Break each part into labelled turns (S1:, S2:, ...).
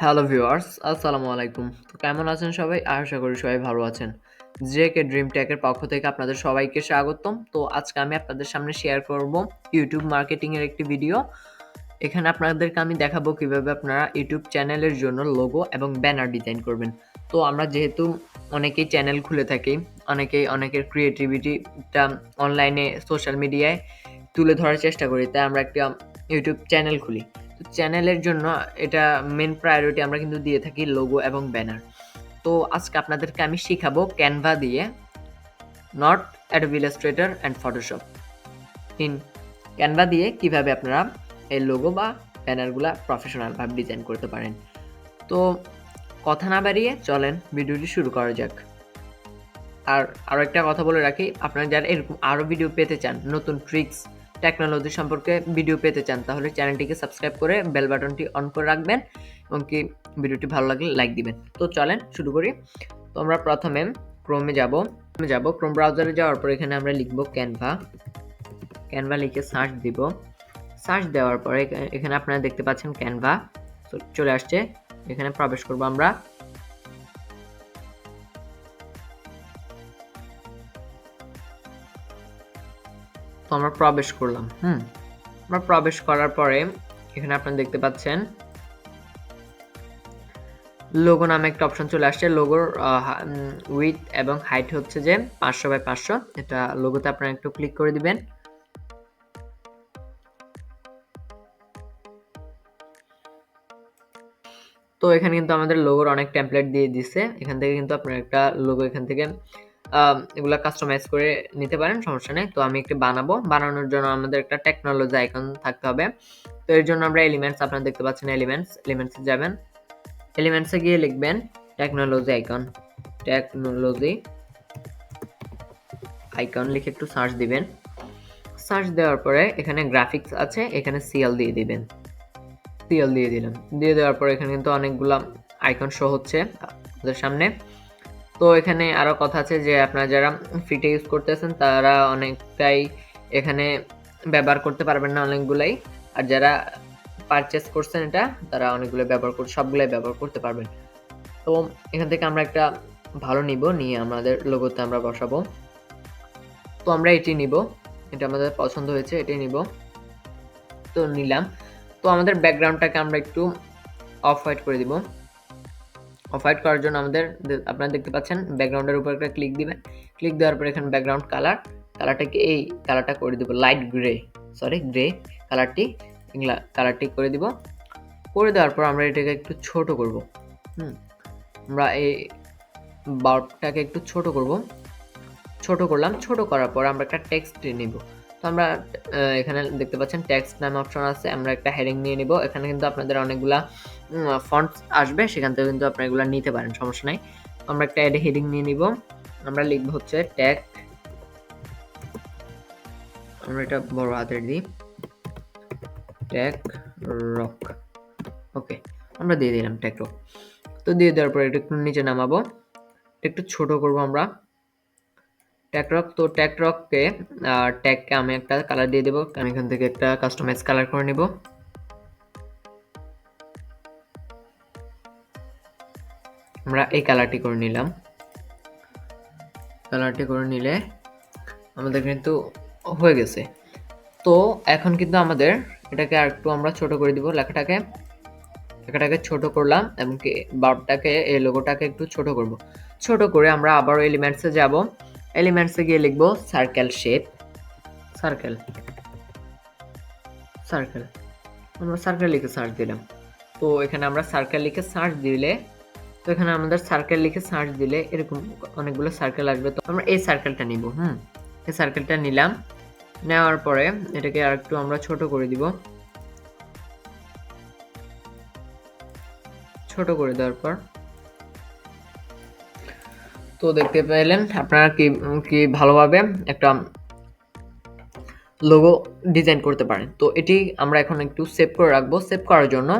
S1: Hello viewers, আসসালামু আলাইকুম। তো কেমন আছেন সবাই? আশা করি সবাই ভালো আছেন। জেকে ড্রিম টেকের পক্ষ থেকে আপনাদের সবাইকে স্বাগতম। তো আজকে আমি আপনাদের সামনে শেয়ার করব ইউটিউব মার্কেটিং এর একটি ভিডিও। এখানে আপনাদেরকে আমি দেখাবো কিভাবে আপনারা ইউটিউব চ্যানেলের জন্য লোগো এবং ব্যানার ডিজাইন করবেন। তো আমরা যেহেতু অনেকেই চ্যানেল খুলে থাকি, অনেকের ক্রিয়েটিভিটিটা অনলাইনে সোশ্যাল মিডিয়ায় তুলে ধরার চেষ্টা করি। তাই আমরা একটা ইউটিউব চ্যানেল খুলি। তো চ্যানেলের জন্য এটা মেন প্রায়োরিটি আমরা কিন্তু দিয়ে থাকি লোগো এবং ব্যানার। তো আজকে আপনাদেরকে আমি শিখাবো ক্যানভা দিয়ে not Adobe Illustrator and Photoshop in Canva দিয়ে কিভাবে আপনারা এই লোগো বা ব্যানারগুলা প্রফেশনালভাবে ডিজাইন করতে পারেন। তো কথা না বাড়িয়ে চলেন ভিডিওটি শুরু করা যাক। আর আরও একটা কথা বলে রাখি, আপনারা যারা এরকম আরও ভিডিও পেতে চান, নতুন ট্রিক্স টেকনোলজি সম্পর্কে ভিডিও পেতে চান, তাহলে চ্যানেলটিকে সাবস্ক্রাইব করে বেল বাটনটি অন করে রাখবেন এবং কি ভিডিওটি ভালো লাগলে লাইক দিবেন। তো চলেন শুরু করি। তো আমরা প্রথমে ক্রোমে যাব। ক্রোম ব্রাউজারে যাওয়ার পর এখানে আমরা লিখব ক্যানভা লিখে সার্চ দিব। সার্চ দেওয়ার পরে এখানে আপনারা দেখতে পাচ্ছেন ক্যানভা চলে আসছে। এখানে প্রবেশ করব আমরা। তো আমরা প্রবেশ করলাম। আমরা প্রবেশ করার পরে এখানে আপনারা দেখতে পাচ্ছেন লোগো নামে একটা অপশন চলে আসছে। লোগোর উইথ এবং হাইট হচ্ছে যে 500x500। এটা লোগোতে আপনারা একটু ক্লিক করে দিবেন। তো এখানে কিন্তু আমাদের লোগোর অনেক টেমপ্লেট দিয়ে দিছে। এখান থেকে কিন্তু আপনারা একটা লোগো এখান থেকে এগুলা কাস্টমাইজ করে নিতে পারেন, সমস্যা নেই। তো আমি একটু বানানোর জন্য আমাদের একটা টেকনোলজি আইকন থাকতে হবে। তো এর জন্য আমরা এলিমেন্টস, আপনারা দেখতে পাচ্ছেন এলিমেন্টসে যাবেন। এলিমেন্টসে গিয়ে লিখবেন টেকনোলজি আইকন লিখে একটু সার্চ দিবেন। সার্চ দেওয়ার পরে এখানে গ্রাফিক্স আছে, এখানে সিএল দিয়ে দিবেন। সিএল দিয়ে দিলাম। দিয়ে দেওয়ার পরে এখানে কিন্তু অনেকগুলা আইকন শো হচ্ছে আপনাদের সামনে। তো এখানে আরো কথা আছে যে আপনারা যারা ফ্রিতে ইউজ করতেছেন তারা অনেকটাই এখানে ব্যবহার করতে পারবেন না, অনেকগুলাই। আর যারা পারচেস করছেন এটা, তারা অনেকগুলো সবগুলাই ব্যবহার করতে পারবেন। তো এখান থেকে আমরা একটা ভালো নিয়ে আমাদের লোগোতে আমরা বসাবো। তো আমরা এটি নিব, এটা আমাদের পছন্দ হয়েছে, এটাই নিব। তো নিলাম। তো আমাদের ব্যাকগ্রাউন্ডটাকে আমরা একটু অফ হোয়াইট করে দিব। অফ হোয়াইট করার জন্য আপনারা দেখতে পাচ্ছেন ব্যাকগ্রাউন্ডের উপর একটা ক্লিক দিবেন। ক্লিক দেওয়ার পর এখানে ব্যাকগ্রাউন্ড কালারটাকে এই কালারটা করে দিব লাইট গ্রে কালারটি করে দিব। করে দেওয়ার পর আমরা এটাকে একটু ছোট করব। আমরা এই বাল্বটাকে একটু ছোট করব। ছোট করলাম। ছোট করার পর আমরা একটা টেক্সট নিব। তো আমরা এখানে দেখতে পাচ্ছেন টেক্সট নামে অপশন আছে, আমরা একটা হেডিং নিয়ে নিব। এখানে কিন্তু আপনাদের অনেকগুলা ফন্টস আসবে, সেখান থেকে কিন্তু আপনারা এগুলো নিতে পারেন, সমস্যা নাই। আমরা একটা হেডিং নিয়ে নিব। আমরা লিখব হচ্ছে ট্যাগ, আমরা এটা বড় হাতের দিই, ট্যাগ রক। ওকে, আমরা দিয়ে দিলাম ট্যাগ রক। তো দিয়ে দেওয়ার পর এটা একটু নিচে নামাবো, একটু ছোট করব আমরা ট্যাগরক। তো ট্যাগকে আমি একটা কালার দিয়ে দেবো। আমি এখান থেকে একটা কাস্টমাইজ কালার করে নিব। আমরা এই কালারটি করে নিলাম। কালারটি করে নিলে আমাদের কিন্তু হয়ে গেছে। তো এখন কিন্তু আমাদের এটাকে আর একটু আমরা ছোট করে দিব। লেখাটাকে ছোট করলাম এবং কি বার্বটাকে, এই লোগোটাকে একটু ছোট করব। ছোট করে আমরা আবার এলিমেন্টসে যাব। এলিমেন্টসে গিয়ে লিখব সার্কেল শেপ, সার্কেল আমরা সার্কেল লিখে সার্চ দিলাম। তো এখানে আমরা সার্কেল লিখে সার্চ দিলে, তো এখানে আমাদের সার্কেল লিখে সার্চ দিলে এরকম অনেকগুলো সার্কেল আসবে। তো আমরা এই সার্কেলটা নিব। এই সার্কেলটা নিলাম। নেওয়ার পরে এটাকে আরেকটু আমরা ছোট করে দিব। ছোট করে দেওয়ার পর তো দেখতে পেলেন আপনারা কি ভালোভাবে একটা লোগো ডিজাইন করতে পারেন। তো এটি আমরা এখন একটু সেভ করে রাখবো। সেভ করার জন্য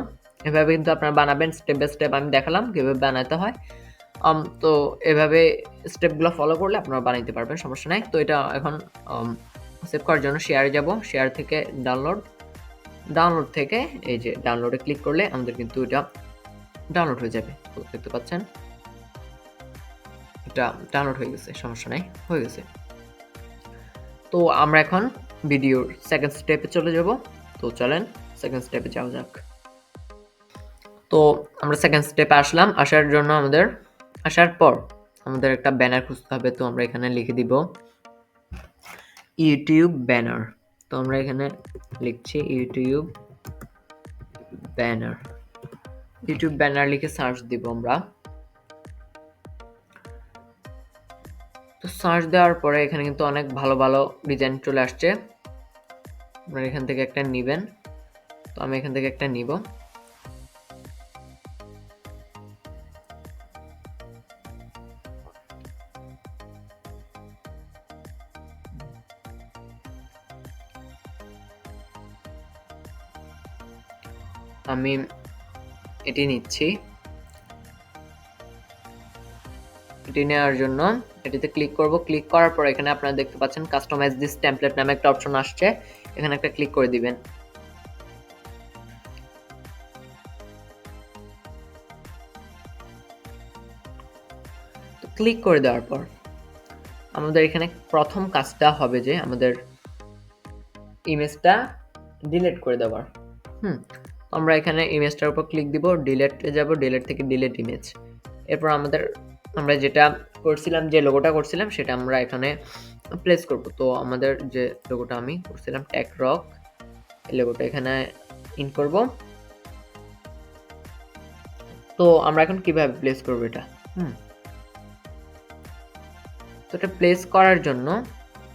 S1: এভাবে কিন্তু আপনারা বানাবেন, স্টেপ বাই স্টেপ আমি দেখালাম কিভাবে বানাতে হয়। তো এভাবে স্টেপগুলো ফলো করলে আপনারা বানাইতে পারবেন, সমস্যা নাই। তো এটা এখন সেভ করার জন্য শেয়ারে যাব। শেয়ার থেকে ডাউনলোড থেকে এই যে ডাউনলোডে ক্লিক করলে আমাদের কিন্তু এটা ডাউনলোড হয়ে যাবে। তো দেখতে পাচ্ছেন এটা ডাউনলোড হয়ে গেছে, সমস্যা নাই, হয়ে গেছে। তো আমরা এখন ভিডিওর সেকেন্ড স্টেপে চলে যাব। তো চলেন সেকেন্ড স্টেপে যাওয়া যাক। তো আমরা সেকেন্ড স্টেপে আসলাম। আসার পর আমাদের একটা ব্যানার খুঁজতে হবে। তো আমরা এখানে লিখে দিব ইউটিউব ব্যানার। তো আমরা এখানে লিখছি ইউটিউব ব্যানার লিখে সার্চ দিব আমরা। তো সার্চ দেওয়ার পরে এখানে কিন্তু অনেক ভালো ভালো ডিজাইন চলে আসছে। আপনারা এখান থেকে একটা নেবেন। তো আমি এখান থেকে একটা নিব। আমি এটি নিচ্ছি। এটি নেওয়ার জন্য এটিতে ক্লিক করব। ক্লিক করার পর এখানে আপনারা দেখতে পাচ্ছেন কাস্টমাইজ দিস টেমপ্লেট নামে একটা অপশন আসছে। এখানে একটা ক্লিক করে দিবেন। তো ক্লিক করে দেওয়ার পর আমাদের এখানে প্রথম কাজটা হবে যে আমাদের ইমেজটা ডিলিট করে দেওয়ার। আমরা এখানে ইমেজটার উপর ক্লিক দিব, ডিলিটে যাব, ডিলিট থেকে ডিলিট ইমেজ। এরপর আমরা যেটা করছিলাম, যে লোগোটা করছিলাম সেটা আমরা এখানে প্লেস করব। তো আমাদের যে লোগোটা আমি করছিলাম ট্যাগ রক, এই লোগোটা এখানে ইন করব। তো আমরা এখন কিভাবে প্লেস করব এটা? তো এটা প্লেস করার জন্য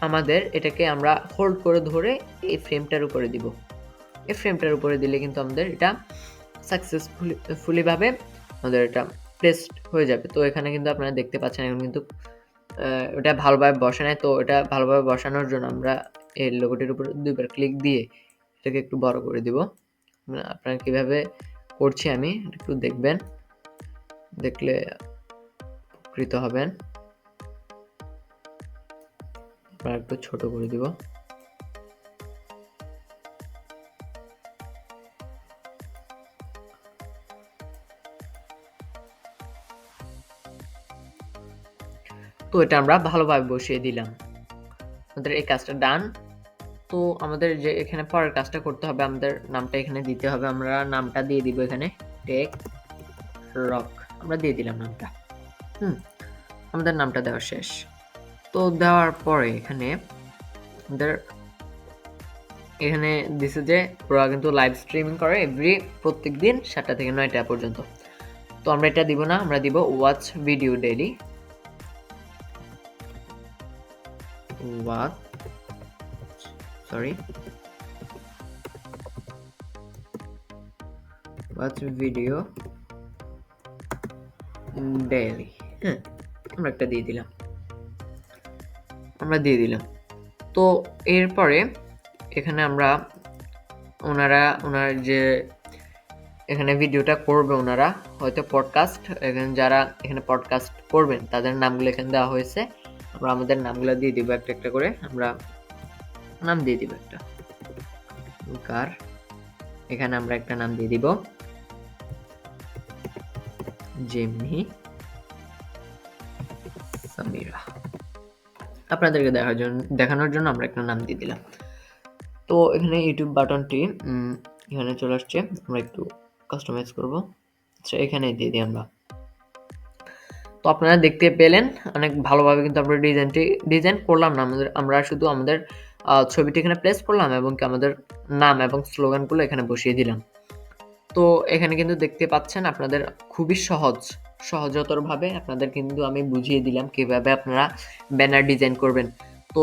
S1: আমাদের এটাকে আমরা হোল্ড করে ধরে এই ফ্রেমটার উপরে দিব। এই ফ্রেমটার উপরে দিলে কিন্তু আমাদের এটা সাকসেসফুলি ভাবে আমাদের এটা প্লেসড হয়ে যাবে। তো এখানে কিন্তু আপনারা দেখতে পাচ্ছেন এখন কিন্তু এটা ভালোভাবে বসে নাই। তো এটা ভালোভাবে বসানোর জন্য আমরা এই লোগোটির উপর দুইবার ক্লিক দিয়ে এটাকে একটু বড় করে দিব। আপনারা কিভাবে করছি আমি একটু দেখবেন, দেখলে উপকৃত হবেন। আমরা একটু ছোট করে দিব। তো এটা আমরা ভালোভাবে বসিয়ে দিলাম। আমাদের এই কাজটা ডান। তো আমাদের যে এখানে পরের কাজটা করতে হবে, আমাদের নামটা এখানে দিতে হবে। আমরা নামটা দিয়ে দিব এখানে টেক রক, আমরা দিয়ে দিলাম নামটা। আমাদের নামটা দেওয়া শেষ। তো দেওয়ার পরে এখানে দিছে যে ওরা কিন্তু লাইভ স্ট্রিমিং করে প্রত্যেক দিন 7টা থেকে 9টা পর্যন্ত। তো আমরা এটা দিব না, আমরা দিব watch video daily. Watch video daily. আমরা একটা দিয়ে দিলাম। তো এরপরে এখানে আমরা ওনার যে এখানে ভিডিওটা করবে, ওনারা হয়তো পডকাস্ট, এখানে যারা এখানে পডকাস্ট করবেন তাদের নামগুলো এখানে দেওয়া হয়েছে। আমরা আমাদের নামগুলো দিয়ে দিব একটা একটা করে। আমরা নাম দিয়ে দিব একটা এখানে আমরা একটা নাম দিয়ে দিব জেমি সামিরা। আপনাদেরকে দেখানোর জন্য আমরা একটা নাম দিয়ে দিলাম। তো এখানে ইউটিউব বাটনটি এখানে চলে আসছে। আমরা একটু কাস্টমাইজ করব। আচ্ছা, এখানে দিয়ে দিই আমরা। তো আপনারা দেখতে পেলেন অনেক ভালোভাবে কিন্তু আমরা ডিজাইন করলাম না। আমরা শুধু আমাদের ছবিটি এখানে প্লেস করলাম এবং আমাদের নাম এবং স্লোগানগুলো এখানে বসিয়ে দিলাম। তো এখানে কিন্তু দেখতে পাচ্ছেন আপনাদের খুবই সহজতরভাবে আপনাদের কিন্তু আমি বুঝিয়ে দিলাম কিভাবে আপনারা ব্যানার ডিজাইন করবেন। তো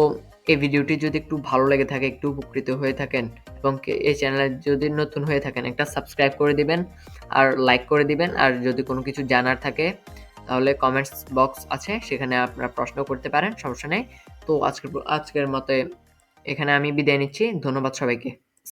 S1: এই ভিডিওটি যদি একটু ভালো লেগে থাকে, একটু উপকৃত হয়ে থাকেন এবং এই চ্যানেলে যদি নতুন হয়ে থাকেন, একটা সাবস্ক্রাইব করে দিবেন আর লাইক করে দিবেন। আর যদি কোনো কিছু জানার থাকে তাহলে কমেন্টস বক্স আছে, সেখানে আপনারা প্রশ্ন করতে পারেন, সমস্যা নেই। তো আজকের মতো এখানে আমি বিদায় নিচ্ছি। ধন্যবাদ সবাইকে।